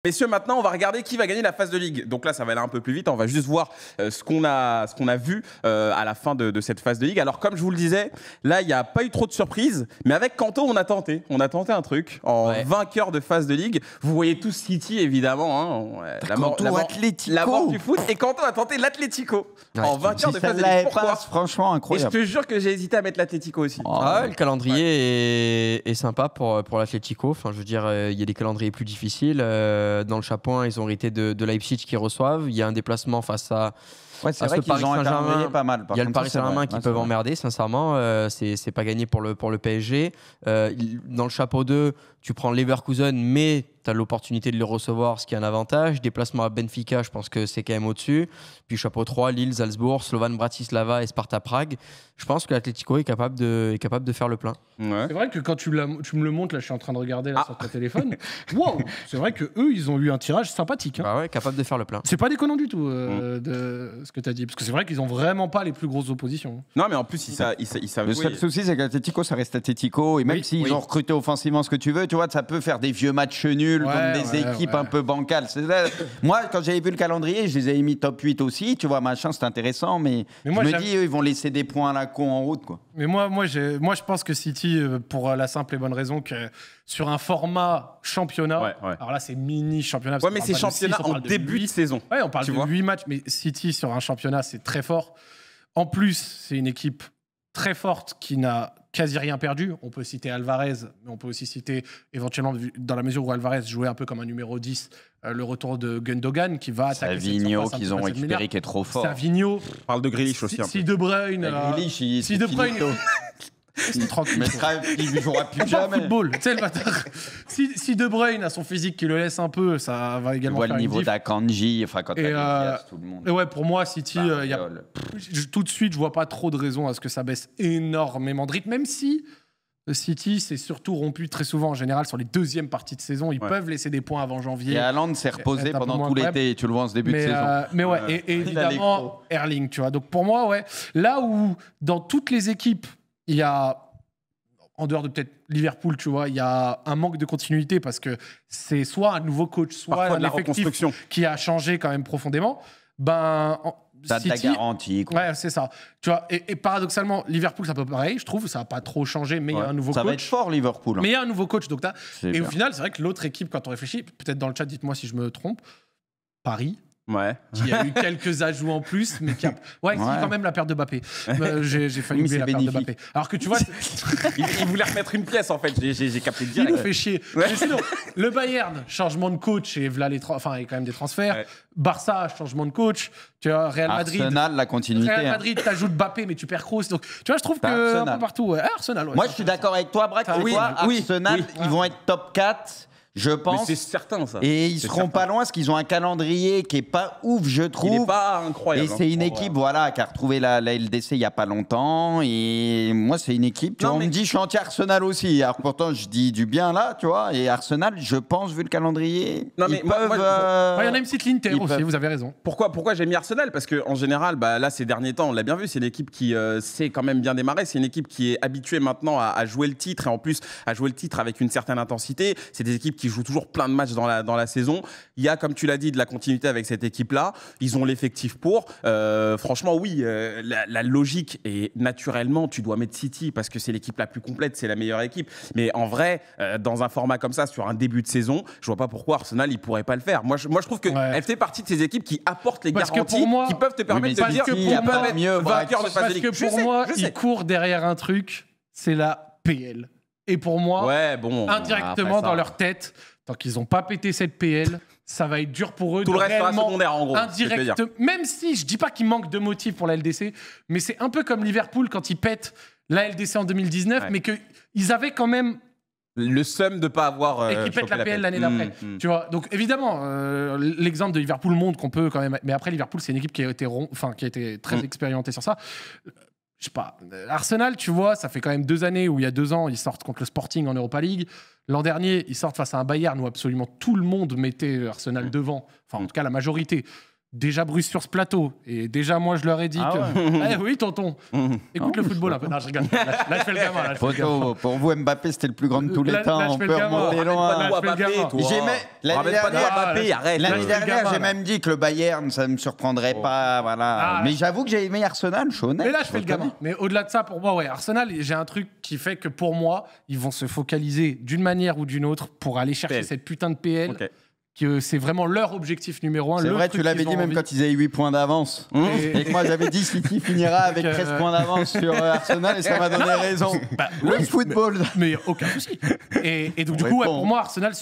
Messieurs, maintenant, on va regarder qui va gagner la phase de ligue. Donc là, ça va aller un peu plus vite. On va juste voir ce qu'on a vu à la fin de cette phase de ligue. Alors, comme je vous le disais, là, il n'y a pas eu trop de surprises. Mais avec Kanto, on a tenté. On a tenté un truc. En vainqueur de phase de ligue, vous voyez tous City, évidemment. Hein. La mort du foot. Et Kanto a tenté l'Atlético en vainqueur de phase de ligue. Pourquoi ? Franchement, incroyable. Et je te jure que j'ai hésité à mettre l'Atlético aussi. Le calendrier est sympa pour l'Atlético. Enfin, je veux dire, il y a des calendriers plus difficiles. Dans le Chapoin, ils ont hérité de Leipzig qui reçoivent. Il y a un déplacement face à c'est vrai qu'ils ont un calendrier pas mal. Il y a le Paris Saint-Germain qui peuvent emmerder, sincèrement. C'est pas gagné pour le PSG. Dans le chapeau 2, tu prends Leverkusen, mais tu as l'opportunité de les recevoir, ce qui est un avantage. Déplacement à Benfica, je pense que c'est quand même au-dessus. Puis chapeau 3, Lille, Salzbourg, Slovan Bratislava et Sparta Prague. Je pense que l'Atlético est capable de faire le plein. Ouais. C'est vrai que quand tu me le montres, là, je suis en train de regarder là, sur ton téléphone. Wow, c'est vrai que eux, ils ont eu un tirage sympathique. Hein. Bah ouais, capable de faire le plein. C'est pas déconnant du tout de ce que tu as dit, parce que c'est vrai qu'ils ont vraiment pas les plus grosses oppositions. Non, mais en plus, ils savent. Le seul souci, c'est qu'Atlético, ça reste Atlético, et même s'ils ont recruté offensivement ce que tu veux, tu vois, ça peut faire des vieux matchs nuls contre des équipes un peu bancales. Moi, quand j'avais vu le calendrier, je les avais mis top 8 aussi, tu vois, machin, c'est intéressant, mais moi, je me dis, eux, ils vont laisser des points à la con en route, quoi. Mais moi, je pense que City, pour la simple et bonne raison que sur un format championnat, alors là, c'est mini championnat. Ouais, mais c'est championnat en début de saison. Ouais, on parle de 8 matchs, mais City sur un championnat, c'est très fort. En plus, c'est une équipe très forte qui n'a quasi rien perdu. On peut citer Alvarez, mais on peut aussi citer éventuellement, dans la mesure où Alvarez jouait un peu comme un numéro 10, le retour de Gundogan qui va attaquer. Savigno qu'ils ont récupéré qui est trop fort. Savigno. On parle de Grealish aussi. Si De Bruyne. Si De Bruyne. C'est tranquille. Il jouera plus jamais. Football, tu sais le bâtard. Si De Bruyne a son physique qui le laisse un peu, ça va également faire le niveau d'Akanji, enfin quand t'as tout le monde. Et ouais, pour moi, City, tout de suite, je vois pas trop de raison à ce que ça baisse énormément de rythme, même si City s'est surtout rompu très souvent en général sur les deuxièmes parties de saison. Ils peuvent laisser des points avant janvier. Et Haaland s'est reposé pendant tout l'été, tu le vois en ce début de saison. Mais ouais, et évidemment, Erling, tu vois. Donc pour moi, là où dans toutes les équipes, il y a, en dehors de peut-être Liverpool, tu vois, il y a un manque de continuité parce que c'est soit un nouveau coach, soit un effectif qui a changé quand même profondément. Ça t'a garanti, quoi. Ouais, c'est ça. Tu vois, et paradoxalement, Liverpool, c'est un peu pareil, je trouve. Ça n'a pas trop changé, mais il y a un nouveau coach. Ça va être fort, Liverpool. Mais il y a un nouveau coach. Donc et au final, c'est vrai que l'autre équipe, quand on réfléchit, peut-être dans le chat, dites-moi si je me trompe, Paris. Ouais. Qui a eu quelques ajouts en plus, mais qui a... quand même la perte de Mbappé. J'ai failli oublier la perte de Mbappé. Alors que tu vois... il voulait remettre une pièce, en fait. J'ai capté direct. Il nous fait chier. Mais sinon, le Bayern, changement de coach, et voilà il y a quand même des transferts. Ouais. Barça, changement de coach. Tu vois, Real Madrid... Arsenal, la continuité. Real Madrid, t'ajoutes Mbappé, mais tu perds Kroos. Donc, tu vois, je trouve que un peu partout... Arsenal, Moi, je suis d'accord avec toi, Braque. Arsenal, ils vont être top 4. Je pense. Mais c'est certain, ça. Et ils seront pas loin parce qu'ils ont un calendrier qui est pas ouf, je trouve. Il est pas incroyable. Et c'est une équipe, qui a retrouvé la LDC il y a pas longtemps. Et moi, c'est une équipe. On me dit, je suis anti-Arsenal aussi. Alors pourtant, je dis du bien là, tu vois. Et Arsenal, je pense, vu le calendrier. Non, mais il y en a une petite l'Inter aussi, vous avez raison. Pourquoi j'ai mis Arsenal ? Parce qu'en général, là, ces derniers temps, on l'a bien vu, c'est une équipe qui sait quand même bien démarrer. C'est une équipe qui est habituée maintenant à jouer le titre et en plus à jouer le titre avec une certaine intensité. C'est des équipes qui jouent toujours plein de matchs dans la saison. Il y a, comme tu l'as dit, de la continuité avec cette équipe-là. Ils ont l'effectif pour. Franchement, oui, la logique est naturellement, tu dois mettre City parce que c'est l'équipe la plus complète, c'est la meilleure équipe. Mais en vrai, dans un format comme ça, sur un début de saison, je vois pas pourquoi Arsenal, il pourrait pas le faire. Moi, je trouve qu'elle fait partie de ces équipes qui apportent les garanties qui peuvent te permettre de dire qu'ils peuvent être mieux vainqueurs de phase de ligue. Parce que pour moi, ils courent derrière un truc, c'est la PL. Et pour moi, indirectement dans leur tête, tant qu'ils n'ont pas pété cette PL, ça va être dur pour eux. Tout le reste sera secondaire, en gros. Même si, je dis pas qu'il manque de motifs pour la LDC, mais c'est un peu comme Liverpool quand ils pètent la LDC en 2019, mais qu'ils avaient quand même... le seum de pas avoir et qui pète la PL l'année d'après. Tu vois, donc évidemment, l'exemple de Liverpool montre qu'on peut quand même... Mais après, Liverpool, c'est une équipe qui a été très expérimentée sur ça. Je sais pas, Arsenal, tu vois, ça fait quand même 2 années où il y a 2 ans, ils sortent contre le Sporting en Europa League. L'an dernier, ils sortent face à un Bayern où absolument tout le monde mettait Arsenal devant. Enfin, en tout cas, la majorité. déjà Bruce sur ce plateau. Et déjà, moi, je leur ai dit que... oui, tonton. Écoute le football un peu. Non, je rigole. Là, je fais le gamin. Pour vous, Mbappé, c'était le plus grand de tous les temps. On peut remonter loin. L'année dernière, j'ai même dit que le Bayern, ça ne me surprendrait pas. Voilà. Mais j'avoue que j'ai aimé Arsenal, je suis honnête. Mais là, je fais le gamin. Mais au-delà de ça, pour moi, Arsenal, j'ai un truc qui fait que pour moi, ils vont se focaliser d'une manière ou d'une autre pour aller chercher cette putain de PL. Que c'est vraiment leur objectif numéro 1. C'est vrai, tu l'avais dit même quand ils avaient 8 points d'avance. Et que moi, j'avais dit City finira avec 13 points d'avance sur Arsenal et ça m'a donné raison. Le football. Mais aucun souci. Et donc, du coup, pour moi, Arsenal,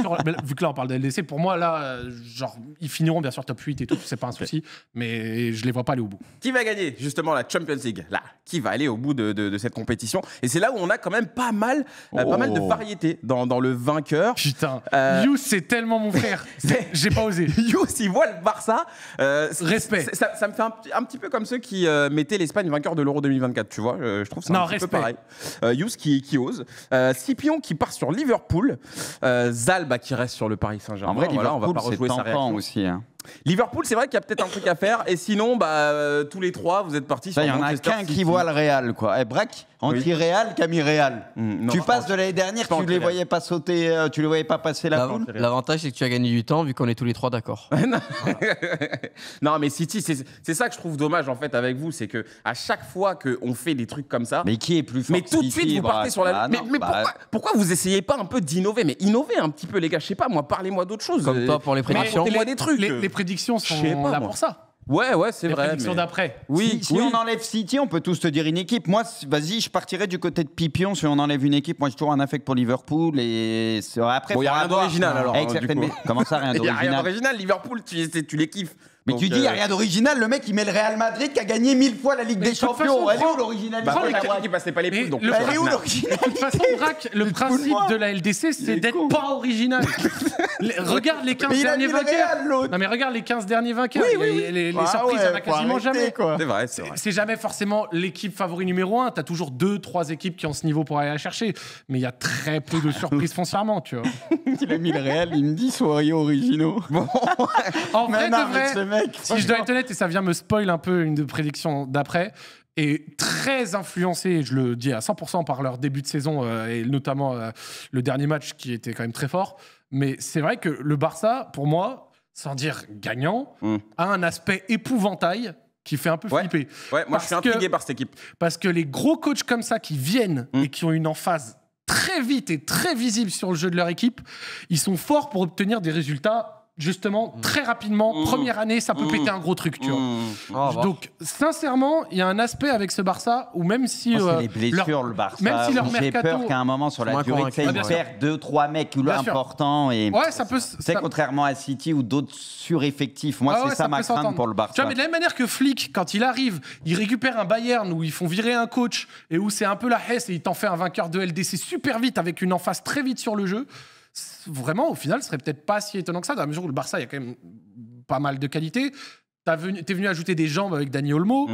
vu que là, on parle de LDC, pour moi, là, genre, ils finiront bien sûr top 8 et tout, c'est pas un souci, mais je les vois pas aller au bout. Qui va gagner, justement, la Champions League? Là, qui va aller au bout de cette compétition? Et c'est là où on a quand même pas mal de variété dans le vainqueur. Putain, Youss, c'est tellement mon frère. J'ai pas osé. Youss, il voit le Barça. Respect. Ça me fait un petit peu comme ceux qui mettaient l'Espagne vainqueur de l'Euro 2024, tu vois. Je trouve ça un petit peu pareil. Youss qui ose. Scipion qui part sur Liverpool. Zalba qui reste sur le Paris Saint-Germain. En vrai, Liverpool, on va pas rejouer sa réaction aussi. Hein. Liverpool, c'est vrai qu'il y a peut-être un truc à faire. Et sinon, tous les trois, vous êtes partis sur Manchester City. Il y en a qu'un qui voit le Real, quoi. Braque, anti-Real, Camille Real. Tu passes de l'année dernière, tu les voyais pas sauter, tu les voyais pas passer la poule. L'avantage, c'est que tu as gagné du temps, vu qu'on est tous les trois d'accord. Non, mais City, c'est ça que je trouve dommage en fait avec vous, c'est que à chaque fois qu'on fait des trucs comme ça, mais qui est plus fort? Mais tout de suite, vous partez sur la. Mais pourquoi vous essayez pas un peu d'innover? Mais innovez un petit peu, les gars. Je sais pas, moi, parlez-moi d'autres choses. Comme toi pour les prédictions. Apportez-moi des trucs. Les prédictions sont là pour ça. Ouais, c'est vrai. Les prédictions d'après. Oui, si on enlève City, on peut tous te dire une équipe. Moi, vas-y, je partirais du côté de Pipion si on enlève une équipe. Moi, j'ai toujours un affect pour Liverpool. Et après, il n'y a rien d'original alors. Comment ça, rien d'original? Il n'y a rien d'original. Liverpool, tu les kiffes. Mais tu dis, il n'y a rien d'original. Le mec, il met le Real Madrid qui a gagné 1000 fois la Ligue des Champions. Elle est où l'originalité? Qui passait pas les poules. Donc elle est où l'originalité? De toute façon, Braque, le principe de la LDC, c'est d'être pas original. Regarde les 15 derniers vainqueurs. Non, mais regarde les 15 derniers vainqueurs. Les surprises, il n'y en a quasiment jamais. C'est vrai. C'est jamais forcément l'équipe favori numéro 1. Tu as toujours 2-3 équipes qui ont ce niveau pour aller la chercher. Mais il y a très peu de surprises foncièrement, tu vois. Il a mis le Real, il me dit soyez originaux. En vrai, de vrai. Si je dois être honnête, et ça vient me spoil un peu une de prédiction d'après, et très influencé, je le dis à 100% par leur début de saison, et notamment le dernier match qui était quand même très fort. Mais c'est vrai que le Barça, pour moi, sans dire gagnant, a un aspect épouvantail qui fait un peu flipper. Ouais, moi je suis intrigué par cette équipe. Parce que les gros coachs comme ça qui viennent et qui ont une emphase très vite et très visible sur le jeu de leur équipe, ils sont forts pour obtenir des résultats justement très rapidement. Première année, ça peut péter un gros truc, tu vois. Donc sincèrement, il y a un aspect avec ce Barça où même si c'est les blessures, le Barça, même si leur j'ai peur qu'à un moment sur la durée, ils perdent 2-3 mecs importants et ça peut. C'est contrairement à City ou d'autres sureffectifs. Moi, c'est ça ma crainte pour le Barça. Tu vois, mais de la même manière que Flick, quand il arrive, il récupère un Bayern où ils font virer un coach et où c'est un peu la Hesse et il t'en fait un vainqueur de LDC super vite avec une emphase très vite sur le jeu. Vraiment, au final, ce serait peut-être pas si étonnant que ça, dans la mesure où le Barça, il y a quand même pas mal de qualité. T'es venu ajouter des jambes avec Dani Olmo.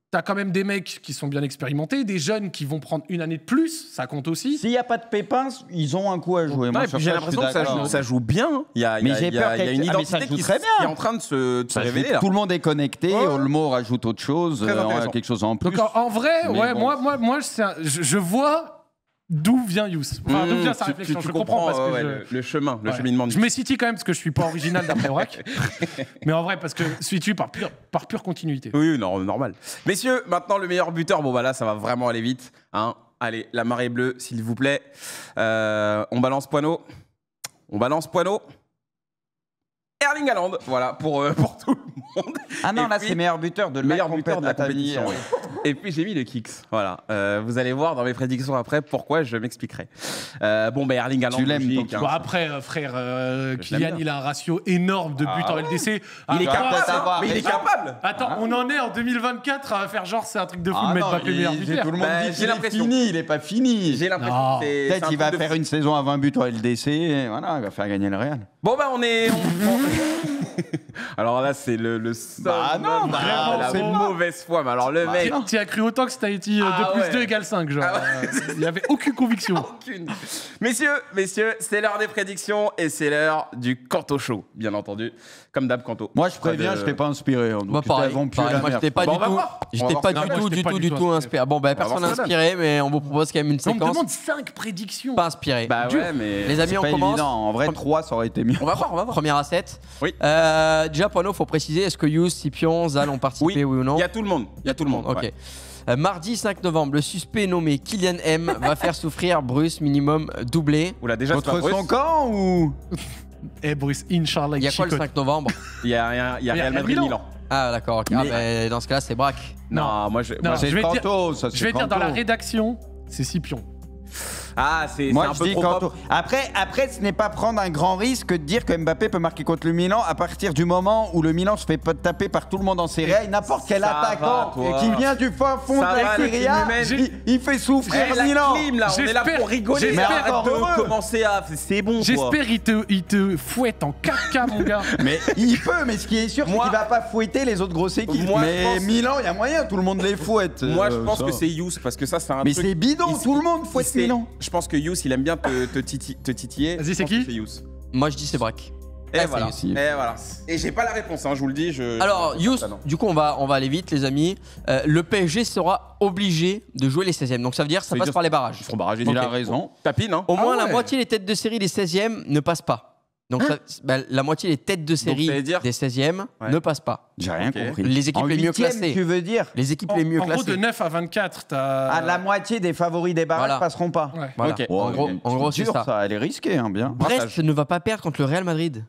T'as quand même des mecs qui sont bien expérimentés, des jeunes qui vont prendre une année de plus, ça compte aussi. S'il n'y a pas de pépins, ils ont un coup à jouer. Moi, j'ai l'impression que ça joue bien. Il y a une identité qui est en train de se révéler. Là. Tout le monde est connecté, Olmo rajoute autre chose, quelque chose en plus. Donc en vrai, moi je vois d'où vient Youss. Enfin, d'où vient sa réflexion. Je comprends parce que le cheminement. Je mets City quand même parce que je suis pas original d'après Braque. Mais en vrai, parce que City par pure continuité. Oui, normal. Messieurs, maintenant le meilleur buteur. Bon, bah là, ça va vraiment aller vite. Allez, la marée bleue, s'il vous plaît. On balance Poineau. Erling Haaland, voilà, pour tout le monde. Ah non, là, c'est meilleur buteur de la compétition. Et puis, j'ai mis le Kicks. Voilà. Vous allez voir dans mes prédictions après pourquoi, je m'expliquerai. Erling Haaland. Tu l'aimes, toi. Après, frère, Kylian, il a un ratio énorme de buts en LDC. Il est capable. Attends, on en est en 2024 à faire genre, c'est un truc de fou de mettre Mbappé meilleur buteur. Tout le monde dit qu'il est fini, il n'est pas fini. J'ai l'impression que peut-être qu'il va faire une saison à 20 buts en LDC et voilà, il va faire gagner le Real. Bon, on est... Alors là, c'est le seul. non, la c'est mauvaise foi. Mais alors le mec. Tu as cru autant que c'était 2 plus 2 égale 5, genre. Il n'y avait aucune conviction. Aucune. Messieurs, c'est l'heure des prédictions et c'est l'heure du Canto Show, bien entendu. Comme d'hab, Canto. Moi, je préviens, je t'ai pas inspiré. Donc Moi, pareil, moi, j'étais pas du tout inspiré. Bon, personne inspiré, mais on vous propose quand même une On me séquence. demande 5 prédictions. Pas inspiré. Bah ouais, mais. Les amis, on pas commence. évident. En vrai, 3, ça aurait été mieux. On va voir. Première à 7. Oui. Déjà, Pono, faut préciser, est-ce que Yous, Scipion, Zal ont participé, oui ou non? Il y a tout le monde. Ok. Ouais. Mardi 5 novembre, le suspect nommé Kylian M va faire souffrir Bruce minimum doublé. Oula, déjà, c'est pas Contre Bruce. son camp ou Eh, Bruce, Inch'Allah, Il y a quoi le 5 novembre? Il y a Real Madrid Milan. Ah d'accord, ok. Mais- Dans ce cas-là, c'est Braque. Non, moi je. Non, moi, c'est je vais dire- Canto, ça, c'est Je vais dire, dans la Canto. rédaction, c'est Scipion. Ah, c'est Moi, un je peu dis trop Canto. propre. Après, ce n'est pas prendre un grand risque de dire que Mbappé peut marquer contre le Milan à partir du moment où le Milan se fait pas taper par tout le monde en Serie A et n'importe quel Ça va, attaquant toi. qui vient du fin fond Ça de la va, Serie A, le Climène. il fait souffrir La Milan. clim, là, on est là J'espère- pour rigoler. j'espère- Mais arrête de heureux. commencer à. C'est bon, quoi. J'espère il te fouette en 4K, mon gars. Mais il peut, mais ce qui est sûr, c'est Moi- qu'il va pas fouetter les autres grosses équipes. Moi, je mais pense- Milan, il y a moyen, tout le monde les fouette. Moi, je pense ça. que c'est Yous, parce que ça, c'est un Mais truc. c'est bidon, tout le monde fouette sait- Milan. Je pense que Yous, il aime bien te titiller. Vas-y, Je c'est pense qui que Yous. Moi, je dis c'est Braque. Et Ah, voilà. c'est Et voilà. Et j'ai pas la réponse, hein, je vous le dis. Alors, Yous, Ah, non. du coup, on va aller vite, les amis. Le PSG sera obligé de jouer les 16e. Donc, ça veut dire que ça veut passe dire- par les barrages. Ils seront barragés. Il a raison. Tapine, hein. Au moins, Ah la ouais. moitié des têtes de série des 16e ne passent pas. Donc, la moitié des têtes de série ça veut dire- des 16e Ouais. ne passent pas. J'ai rien Ok. compris. Les équipes En les mieux huitième, classées. tu veux dire Les équipes les mieux En gros, de classées. 9 à 24, t'as. Ah, la moitié des favoris des barrages Voilà. passeront pas. Ouais. Voilà. Ok. En gros, c'est dur, ça. Elle est risquée, hein, bien. Brest ne va pas perdre contre le Real Madrid.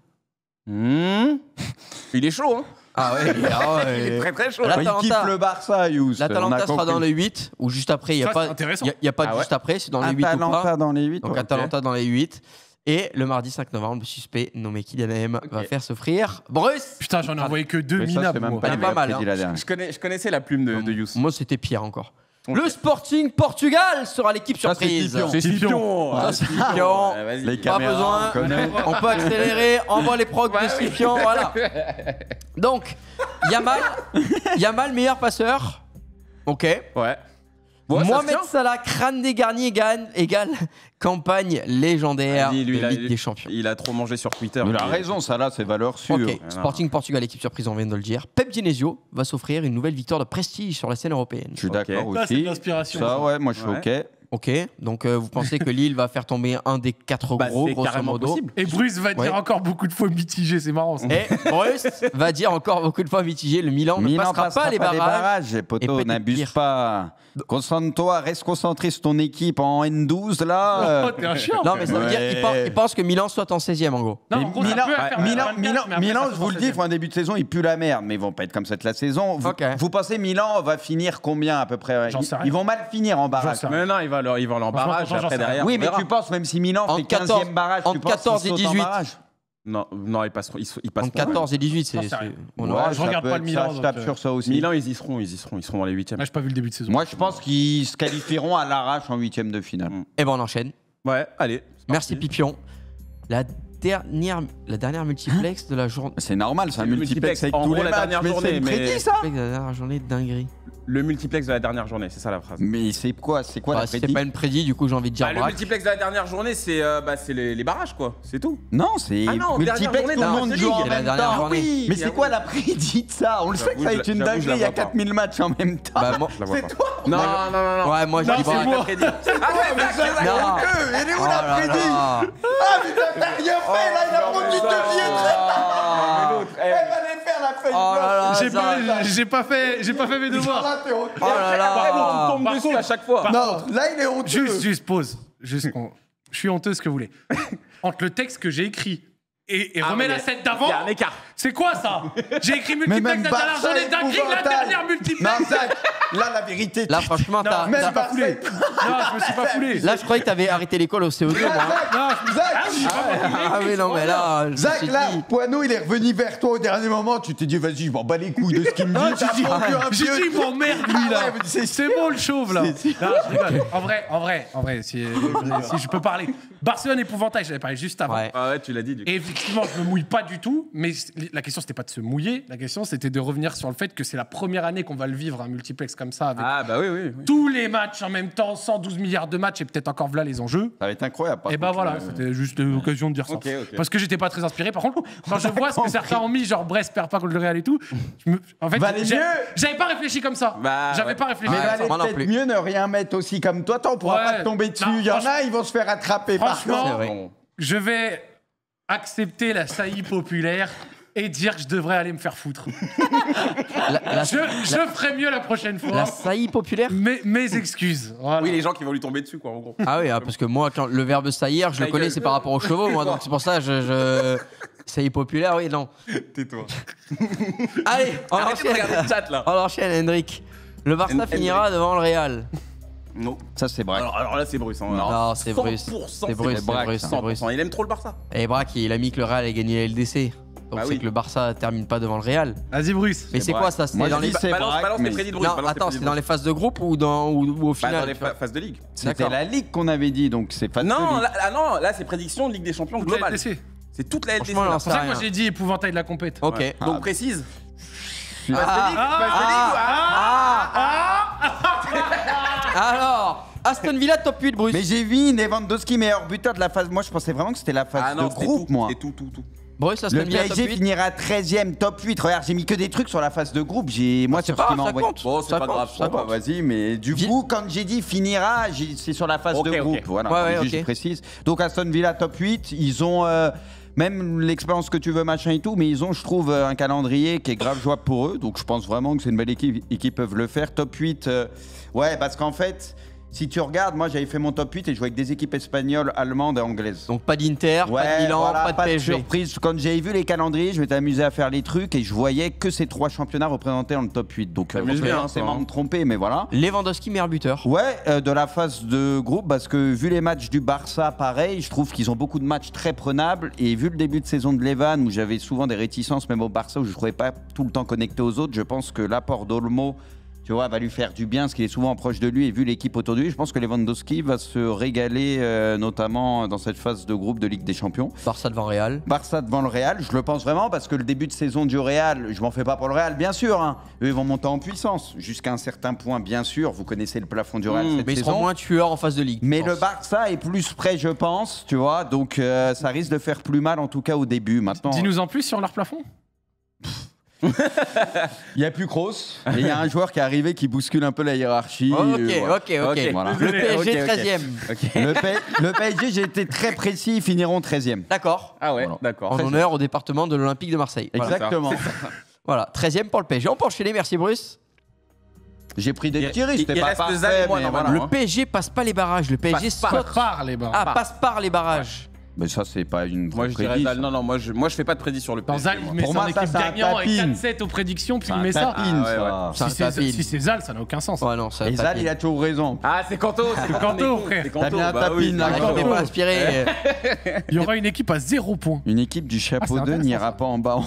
Il est chaud, hein. Ah ouais, Il est très très chaud. Là, Il L'Atalanta- kiffe le Barça, Yous. L'Atalanta On a sera compris. dans les 8 ou juste après. Il n'y a Ça, pas, c'est intéressant. y a pas de Ah ouais. juste après, c'est dans les 8 ou Atalanta pas. dans les 8. Donc ok. Atalanta dans les 8. Et le mardi 5 novembre, le suspect nommé Kylian M va faire souffrir Bruce. Putain, j'en ai envoyé que 2 Mais ça, minables. c'est même moi. pas Elle est lui pas qui a mal, prédit hein. la dernière. Je connaissais la plume de Yous. Moi, c'était pire encore. Ok. Le Sporting Portugal sera l'équipe Ça, c'est surprise. Scipion. C'est Scipion. Ça, c'est Scipion. Ouais, vas-y. Les Pas caméras, besoin. on connaît. On peut accélérer, envoie les procs de Scipion, voilà. Donc, Yamal, meilleur passeur. Ok. Ouais. Bon, ça se Mohamed tient. Salah, crâne des garniers, égale campagne légendaire Vas-y, lui, de Ligue des Champions. Il a trop mangé sur Twitter. Il a raison, ça là, c'est valeur sûre. Ok, Sporting Portugal, équipe surprise, on vient de le dire. Pep Genesio va s'offrir une nouvelle victoire de prestige sur la scène européenne. Je suis d'accord Ça, c'est de aussi. l'inspiration. Ça, ouais, moi je suis Ouais. ok. Ok, donc vous pensez que Lille va faire tomber un des 4 Bah, gros, c'est grosso carrément modo. possible. Et Bruce va dire Ouais. encore beaucoup de fois mitigé, c'est marrant ça. Et Bruce va dire encore beaucoup de fois mitigé, le Milan ne Milan passera pas les des barrages. barrages. Et Poto, peut-être n'abuse pire. pas. Concentre-toi, reste concentré sur ton équipe en N12 là. Oh, t'es un chien. Non, mais ça veut dire qu'il pense que Milan soit en 16e en gros. Non, Mais en gros, ça Milan, peut faire Milan, 24, Milan, mais après, Milan, ça je vous le se dis, passe pour un début de saison, il pue la merde, mais ils vont pas être comme ça toute la saison. Vous, Ok. vous pensez Milan va finir combien à peu près J'en sais rien. Ils vont mal finir en barrage. sais rien. Mais non, il va leur en barrage. franchement, j'en Après, sais rien. derrière. Oui, on mais verra. tu penses, même si Milan Entre fait 15e barrage, tu entre penses 14 qu'ils et sautent en 18. barrage Non, ils passeront. Ils passeront. Entre 14 et 18, c'est. J'en sais rien. on Ouais, aura- je ça regarde peut pas le être Milan, ça, je tape donc, sur ça aussi. Milan, ils y seront dans les 8e. Moi, j'ai pas vu le début de saison. Moi, je pense qu'ils se qualifieront à l'arrache en 8e de finale. Et ben on enchaîne. Ouais, allez. c'est Merci parti. Pipion. La dernière multiplex de la journée. C'est normal, c'est un C'est le multiplex avec multiplex. En tous gros, les la matchs. dernière Mais journée, c'est mais- prédit ça La dernière journée de dinguerie. Le multiplex de la dernière journée, c'est ça la phrase. Mais c'est quoi la Bah, c'était prédit pas une prédit, du coup j'ai envie de dire Bah, le braque. multiplex de la dernière journée, c'est les barrages, quoi. C'est tout. Non, c'est Ah non, dernière multiplex, journée tout de le la monde Ligue. joue en C'est la même dernière temps. journée. Oui, Mais c'est quoi la prédite ça On le sait que ça va être une J'avoue, je dinguerie, la il y a vois pas. 4000 matchs en même temps. Bah, moi- Je la vois pas. toi Non. Ouais, moi je dis c'est braque. moi. Ah ouais, mais ça, Non. Elle est où Oh la là prédite là. Ah putain, t'as rien fait là, il a promis de l'autre, Elle va les faire la feuille Oh là là. J'ai ça- j'ai pas fait mes devoirs. Oh là là. tombe dessus à chaque fois. Non, là il est honteux. Juste pause. Je suis honteux ce que vous voulez. Entre le texte que j'ai écrit et Ah, remets mais la scène d'avant. Il y a un écart. C'est quoi ça? J'ai écrit Mais multiplex même la dernière Barça journée dinguerie, la épouvantable. dernière multiplex. Non, Zach, là la vérité. Là franchement, Non, t'as. même t'as- pas foulé. Non, je me suis pas foulé. Là je croyais que t'avais arrêté l'école au CO2 moi. Non, Zach, Ah oui non mais là. je me Zach, suis là, dit- Poineau, il est revenu vers toi au dernier moment. Tu t'es dit, vas-y, je m'en bats les couilles de ce qu'il me dit. j'ai dit, T'as vendu un j'ai vieux. dit, il m'emmerde lui là. Ah ouais, mais C'est bon le chauve là. Non, je rigole. En vrai, si je peux parler. Barcelone épouvantail, j'avais parlé juste avant. Ouais. Ah ouais, tu l'as dit du coup. Et effectivement, je me mouille pas du tout, mais la question, c'était pas de se mouiller. La question, c'était de revenir sur le fait que c'est la première année qu'on va le vivre, un multiplex comme ça, avec oui. tous les matchs en même temps, 112 milliards de matchs, et peut-être encore voilà les enjeux. Ça va être incroyable. Et bah voilà, c'était juste l'occasion de dire ça. Parce que j'étais pas très inspiré. Par contre, quand je vois ce que certains ont mis, genre Brest perd pas contre le Real et tout, en fait, j'avais pas réfléchi comme ça. J'avais pas réfléchi Mais comme ça. valait peut-être mieux ne rien mettre aussi comme toi. On pourra pas te tomber dessus. Il y en a, ils vont se faire attraper. Franchement, je vais accepter la saillie populaire et dire que je devrais aller me faire foutre. Je ferai mieux la prochaine fois. La saillie populaire. Mes excuses. Voilà. Oui, les gens qui vont lui tomber dessus, quoi, en gros. Ah oui, parce que moi, quand le verbe saillir, je le connais, c'est par rapport aux chevaux, moi, donc c'est pour ça, saillie populaire, oui, non. Tais-toi. Allez, on Arrêtez de regarder le chat, là. On enchaîne, Hendrik. Le Barça finira devant le Real. Non. Ça, c'est Braque. Alors là, c'est Bruce. Hein. Non, c'est Bruce. 100%, C'est Bruce, c'est Bruce. Il aime trop le Barça. Et Braque, il a mis que le Real ait gagné la LDC. Donc c'est que le Barça termine pas devant le Real. Vas-y, Bruce. Mais c'est quoi ça? C'est dans les balance tes prédits de Bruce. Non, attends, c'est dans les phases de groupe ou au final? Dans les phases de ligue. C'était la ligue qu'on avait dit, donc c'est pas. Non, là, c'est prédiction de Ligue des Champions globale. C'est toute la LDC. C'est pour ça que moi j'ai dit épouvantail de la compète. Ok. Donc précise. Alors, Aston Villa top 8, Bruce. Mais j'ai vu Lewandowski meilleur buteur de la phase. Moi, je pensais vraiment que c'était la phase de groupe, moi. C'était tout. Bruce, Aston Le Villa top PSG 8. finira 13e, top 8. Regarde, j'ai mis que des trucs sur la phase de groupe. Moi, c'est ce qui m'a envoyé. Bon, c'est pas grave. Ça compte. Vas-y, mais du coup, quand j'ai dit finira, c'est sur la phase de groupe. Voilà, je précise. Donc, Aston Villa top 8. Ils ont même l'expérience que tu veux, machin et tout, mais ils ont, je trouve, un calendrier qui est grave jouable pour eux. Donc, je pense vraiment que c'est une belle équipe et qu'ils peuvent le faire. Top 8, ouais, parce qu'en fait. Si tu regardes, moi j'avais fait mon top 8 et je jouais avec des équipes espagnoles, allemandes et anglaises. Donc pas d'Inter, pas de Milan, pas de PSG. Surprise. Quand j'ai vu les calendriers, je m'étais amusé à faire les trucs et je voyais que ces 3 championnats représentés dans le top 8. Donc c'est me tromper, mais voilà. Lewandowski meilleur buteur. Ouais, de la phase de groupe, parce que vu les matchs du Barça, pareil, je trouve qu'ils ont beaucoup de matchs très prenables. Et vu le début de saison de Levan, où j'avais souvent des réticences, même au Barça, où je ne trouvais pas tout le temps connecté aux autres, je pense que l'apport d'Olmo, tu vois, va lui faire du bien, parce qu'il est souvent proche de lui, et vu l'équipe autour de lui, je pense que Lewandowski va se régaler, notamment dans cette phase de groupe de Ligue des Champions. Barça devant Real. Barça devant le Real, je le pense vraiment, parce que le début de saison du Real, je m'en fais pas pour le Real, bien sûr, hein. Eux, ils vont monter en puissance, jusqu'à un certain point, bien sûr, vous connaissez le plafond du Real cette mais saison. ils seront moins tueurs en phase de Ligue. Mais le Barça est plus près, je pense, tu vois, donc ça risque de faire plus mal, en tout cas au début. Maintenant, dis-nous en plus sur leur plafond. il y a plus Kroos et il y a un joueur qui est arrivé qui bouscule un peu la hiérarchie. Ok. Voilà. Le PSG 13e. Le PSG, j'ai été très précis, ils finiront 13e. D'accord. Ah ouais, Voilà. d'accord. En honneur au département de l'Olympique de Marseille. Exactement. Voilà, 13e pour le PSG. On peut enchaîner, merci Bruce. J'ai pris des petits risques, c'était il pas reste parfait, Zal et moi, mais normalement. voilà. Le PSG passe pas les barrages. Le PSG saute. Par les barres. Passe par les barrages. Mais ça, c'est pas une Moi, je dirais Zal. Non, moi, je fais pas de prédit sur le PSG. Zal, il met Pour son moi, ça, équipe c'est un gagnant avec tapine. 4-7 aux prédictions, puis C'est il un met ça. tapine, Ah, ça. Si c'est Zal, ça n'a aucun sens. Ouais, non, ça Et Zal, il a toujours raison. Ah, c'est Kanto. C'est Kanto, frère. C'est T'as Kanto. bien un Bah oui, tapine, là, Ah, Kanto. je n'ai pas inspiré. Il y aura une équipe à 0 points. Une équipe du chapeau c'est 2 intéressant, n'ira pas en bas.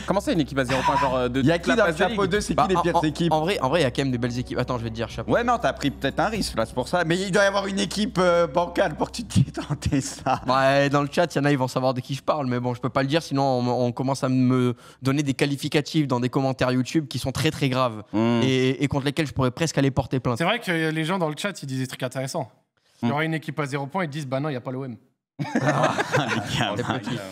Comment ça, une équipe à 0 points genre de Il y a toute qui la dans le phase de chapeau ligue 2? C'est Bah, qui les pires équipes? En vrai, il y a quand même des belles équipes. Attends, je vais te dire chapeau. Ouais, non, t'as pris peut-être un risque là, c'est pour ça. Mais il doit y avoir une équipe bancale pour que tu t'y tentes ça. Ouais, dans le chat, il y en a, ils vont savoir de qui je parle, mais bon, je peux pas le dire, sinon on commence à me donner des qualificatifs dans des commentaires YouTube qui sont très très graves et contre lesquels je pourrais presque aller porter plainte. C'est vrai que les gens dans le chat, ils disent des trucs intéressants. Il y aura une équipe à 0 points, ils disent bah non, il n'y a pas l'OM.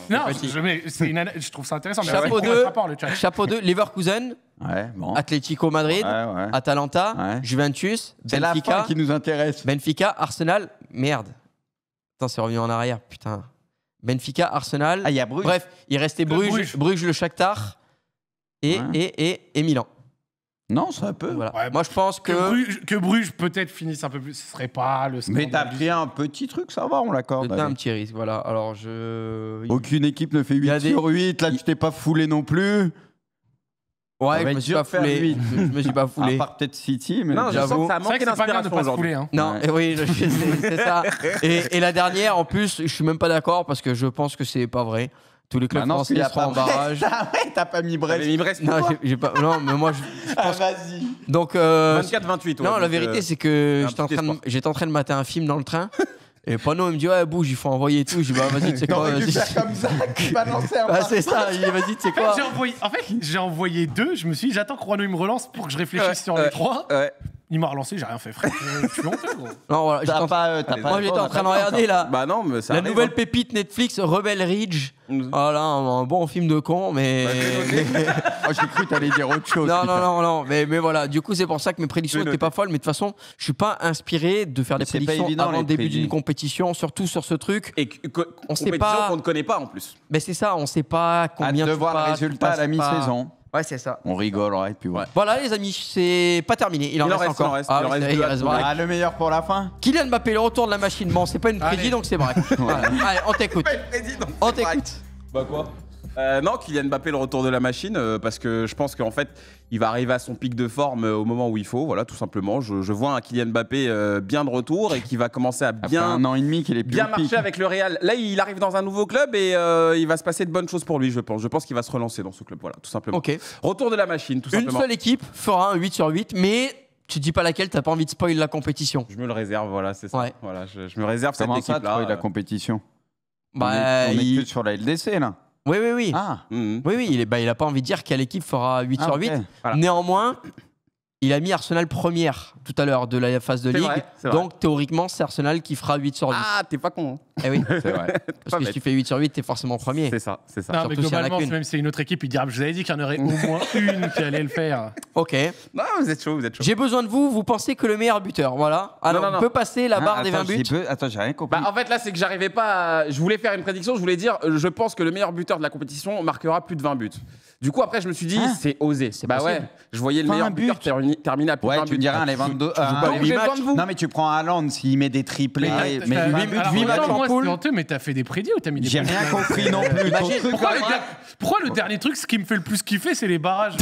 Non, je trouve ça intéressant. Mais Chapeau avec 2, rapport, le chat. chapeau 2, Leverkusen, Ouais, bon. Atlético Madrid, Ouais. Atalanta, Ouais. Juventus, C'est la fin Benfica, qui nous intéresse. Benfica, Arsenal, merde. Attends, c'est revenu en arrière, putain. Benfica, Arsenal. Ah, il y a Bruges. Bref, il restait Bruges, le Shakhtar et Milan. Non, ça peut. Voilà. Ouais, Moi, je pense que Bruges peut-être finisse un peu plus. Ce serait pas le scandale. Mais t'as pris un petit truc, ça va, on l'accorde. c'était un allez. petit risque. Voilà. Alors, Aucune équipe ne fait 8 sur 8. Là, tu t'es pas foulé non plus. Ouais, Ça je va me être suis dur pas de faire foulé. huit. Je me suis pas À foulé. part peut-être City, mais Non, je sens que ça a C'est vrai manqué que c'est pas bien de d'inspiration pas se aujourd'hui. fouler. Hein. Non, oui, c'est ça. Et la dernière, en plus, je suis même pas d'accord parce que je pense que c'est pas vrai. Tous les clubs Bah non, français s'il y a seront pas en barrage. Ah ouais, t'as pas mis Brest. T'avais mis Brest. Non, j'ai pas. Non, mais moi, je Ah, pense. vas-y. Donc. 24-28. Non, la vérité, c'est que un petit espoir. j'étais en train de mater un film dans le train. Et Pano, il me dit, ouais, bouge, il faut envoyer et tout. Je dis, bah, vas-y, tu sais quoi, vas-y. faire comme ça, tu vas lancer un C'est ça, il dit, vas-y, tu sais quoi. J'ai envoyé 2, je me suis dit, j'attends que Juano il me relance pour que je réfléchisse sur les 3. Ouais. Il m'a relancé, j'ai rien fait, frère. Je suis honteux, gros. Non, voilà, moi, j'étais en train de regarder là. Bah non, mais ça La arrive, nouvelle hein. pépite Netflix, Rebel Ridge. Mhm. Voilà, un bon film de con, mais. Oh, j'ai cru que t'allais dire autre chose. Non, mais voilà. Du coup, c'est pour ça que mes prédictions J'ai n'étaient pas folles. Mais de toute façon, je suis pas inspiré de faire des C'est pas prédictions évident, avant les le début prédits. d'une compétition, surtout sur ce truc. Et On sait compétition pas. qu'on ne connaît pas en plus. Mais c'est ça, on sait pas Hâte combien de tu voir le passes, tu résultat à la passes pas. mi-saison. Ouais, c'est ça. On rigolera et puis voilà. Voilà, les amis, c'est pas terminé. Il en reste encore. il en reste Ah, deux il à reste trouver. vrai. Ah, le meilleur pour la fin. Kylian Mbappé, le retour de la machine. Bon, c'est pas une prédit, Allez. donc c'est vrai. Voilà. Allez, on t'écoute. On t'écoute. Bah quoi non, Kylian Mbappé, le retour de la machine, parce que je pense qu'en fait, il va arriver à son pic de forme au moment où il faut, voilà, tout simplement. Je vois un Kylian Mbappé bien de retour et qui va commencer à Après bien, 1 an et demi qu'il est plus bien au pic. marcher avec le Real. Là, il arrive dans un nouveau club et il va se passer de bonnes choses pour lui, je pense. Je pense qu'il va se relancer dans ce club, voilà, tout simplement. Ok. Retour de la machine, tout Une simplement. seule équipe fera un 8/8, mais tu dis pas laquelle, t'as pas envie de spoil la compétition. Je me le réserve, voilà, c'est ça. Ouais. Voilà, je me réserve cette Comment ça, équipe-là. tu la compétition Bah, On est il- que sur la LDC, là. Oui. Ah, Mhm. Oui, il a pas envie de dire quelle équipe fera 8/8. ok. Voilà. Néanmoins, il a mis Arsenal première tout à l'heure de la phase de C'est Ligue. vrai, c'est vrai. Donc théoriquement, c'est Arsenal qui fera 8/8. Ah, t'es pas con. Eh oui, c'est vrai. parce Pas que si bête. tu fais 8/8, t'es forcément premier. C'est ça, c'est ça. Non, Surtout mais s'il y en a globalement, qu'une. même si c'est une autre équipe, il dira, je vous avais dit qu'il y en aurait au moins une qui allait le faire. Ok. Non, vous êtes chaud, vous êtes chaud. J'ai besoin de vous. Vous pensez que le meilleur buteur, voilà. Alors, Non, non, on non. peut passer la barre Ah, des 20 buts. Attends, j'ai rien compris. Bah, en fait, là, c'est que j'arrivais pas à... Je voulais faire une prédiction, je voulais dire, je pense que le meilleur buteur de la compétition marquera plus de 20 buts. Du coup, après, je me suis dit, Hein c'est osé. Bah possible. ouais, je voyais le 20 meilleur buteur buts. terminer à plus de Ouais, 20 tu buts. me diras, les 22. pas Donc, j'ai besoin de vous. Non, mais tu prends Haaland s'il met des triplés. Mais T'as- huit buts, alors, huit autant matchs en moi, poule. c'est honteux, mais t'as fait des prédits ou t'as mis des j'ai prédits rien compris non plus. Ton Imagine, truc, Pourquoi le dernier truc, ce qui me fait le plus kiffer, c'est les barrages.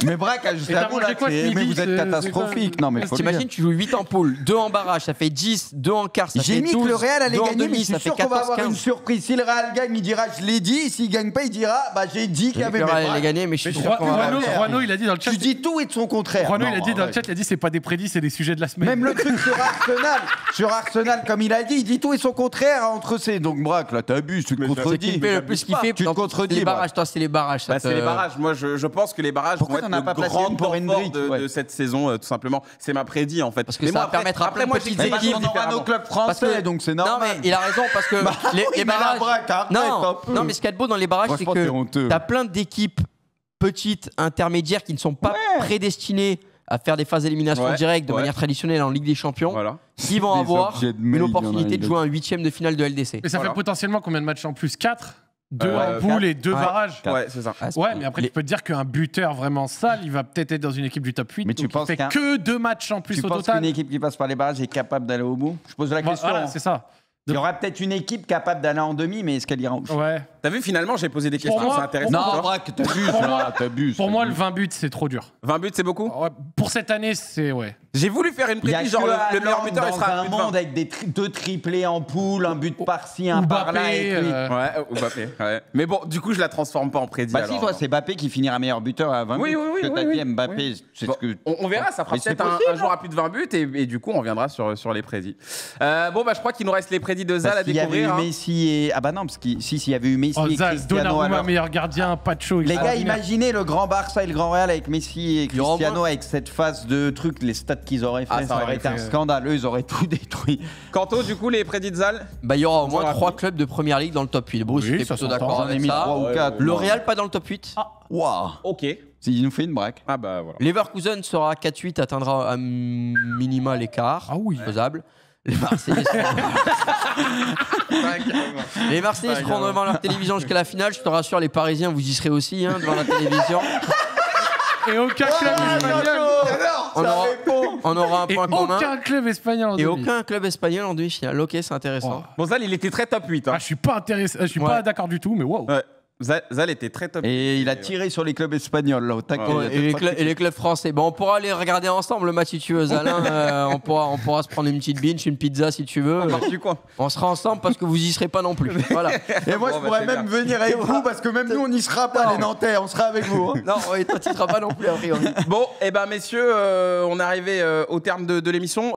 Mais braquage, je Et t'as t'avoue, mangé là, quoi ce mais midi, vous êtes c'est catastrophique. quoi Non, mais faut le dire. T'imagines, tu joues 8 en poule, 2 en barrage, ça fait 10, 2 en quart, ça fait J'ai 12. mis que le Real allait 2 en gagner, mais demi, je suis ça fait sûr qu'on va avoir 14-15. une surprise. Si le Real gagne, il dira je l'ai dit. S'il gagne pas, il dira bah j'ai dit qu'il y avait Le mes Real bras. allait gagner, mais je suis sûr qu'on va Juano- avoir- Juano, il a dit dans le chat. Tu dis tout et de son contraire. Juano, Non, il a dit dans le ouais. chat, il a dit c'est pas des prédits, c'est des sujets de la semaine. Même le truc sur Arsenal, comme il a dit, il dit tout et son contraire entre ces. Donc Braque, là t'abuses, tu te Ce qui contredis. me fait le plus kiffer, Tu te contredis. les Braque. barrages, toi, c'est les barrages. ça Bah, te- c'est les barrages. Moi, je pense que les barrages Pourquoi vont t'en être as pas le placé grand une pour temps fort Hendrick, de, ouais. de cette saison, tout simplement. C'est ma prédit, en fait. Parce que Mais ça moi, va permettre à après, plein moi, de j'ai petites des équipes On aura nos clubs français, donc c'est normal. Non, mais il a raison parce que oui, les mais la barrages. Braque, arrête un peu. Non, mais ce qu'il y a de beau dans les barrages, c'est Franchement, t'es que honteux. t'as plein d'équipes petites, intermédiaires qui ne sont pas prédestinées à faire des phases d'élimination Ouais, directe de ouais. manière traditionnelle en Ligue des Champions, Voilà. qui vont Des avoir objets de une mail, il y en a, opportunité de il jouer un 8e de finale de LDC. Mais ça Voilà. fait potentiellement combien de matchs en plus 4 2 Euh, en poule et 2 Ouais. barrages. Ouais, c'est ça. Ah, c'est- Ouais, mais après, les- tu peux te dire qu'un buteur vraiment sale, il va peut-être être dans une équipe du top 8. Mais tu donc penses il fait qu'un- que 2 matchs en plus Tu au penses total. qu'une équipe qui passe par les barrages est capable d'aller au bout? Je pose la question. Voilà, c'est ça. Il y aura peut-être une équipe capable d'aller en demi, mais est-ce qu'elle ira au bout? Ouais. T'as vu, finalement, j'ai posé des questions, moi- c'est intéressant. pour tu Non, vois. Braque, t'abuses, Pour là, moi- t'abuses. Pour moi, le 20 buts, c'est trop dur. 20 buts, c'est beaucoup. Ouais, pour cette année, c'est. Ouais. J'ai voulu faire une Il y a prédiction, genre que le meilleur Haaland buteur, il dans sera à un plus de 20. monde avec deux triplés en poule, un but par-ci, un par-là. Mbappé, et puis- Ouais, Mbappé. Ouais. Mais bon, du coup, je la transforme pas en prédit. Bah si, alors. toi, c'est Mbappé qui finira meilleur buteur à 20 Oui, buts. oui, oui, Ce que t'as oui, dit, oui. Mbappé, c'est Bon, ce que... on verra, ça fera Mais c'est peut-être possible, un jour à plus de 20 buts et du coup, on viendra sur les prédits. Bon, bah, je crois qu'il nous reste les prédits de Zal à S'il y avait eu découvrir. hein. Messi et... Ah bah non, parce que s'il y avait eu Messi Oh, et Zal, Cristiano Donnarumma, alors... meilleur gardien, Pacho. Les gars, extraordinaire. imaginez le grand Barça et le grand Real avec Messi et Il y aura au Cristiano moins- avec cette phase de trucs, les stats qu'ils auraient fait, Ah, ça aurait été un fait- scandale. Eux, ils auraient tout détruit. Quanto, du coup, les prédits de Zal. Bah, il y aura au moins Voilà. 3 clubs de première ligue dans le top 8. Bruce, Oui, t'es ça plutôt s'entend. d'accord J'en ai avec mis ça. 3 ou 4. Le Real, pas dans le top 8. Waouh. Ok. Il nous fait une braque. Ah, bah, voilà. Leverkusen sera 4-8, atteindra un minima l'écart. Ah oui. Faisable. Les Marseillais Les Marseillais seront devant leur télévision jusqu'à la finale. Je te rassure, les Parisiens, vous y serez aussi hein, devant la télévision. Et aucun club espagnol. On aura, on aura un Et point commun. aucun club espagnol en Et demi. aucun club espagnol en demi-finale. Ok, c'est intéressant. Bon, Zal, il était très top 8. Hein. Ah, je suis pas intéressé, je suis Ouais. pas d'accord du tout, mais waouh. Ouais. Zal était très top 8. Et il a tiré sur les clubs espagnols, là, au taquet. Ouais, Il y a Et les clubs français. Bon, on pourra aller regarder ensemble le match si tu veux, Zalin. On pourra se prendre une petite binge, une pizza si tu veux. Du coin. On sera ensemble parce que vous y serez pas non plus. Voilà. Et moi, Bon, je bah, pourrais c'est même bien. venir avec vous, parce que même nous, on n'y sera pas, les Nantais. On sera avec vous. hein. Non, et toi, tu seras pas non plus a priori. Bon, et ben messieurs, on est arrivé au terme de l'émission.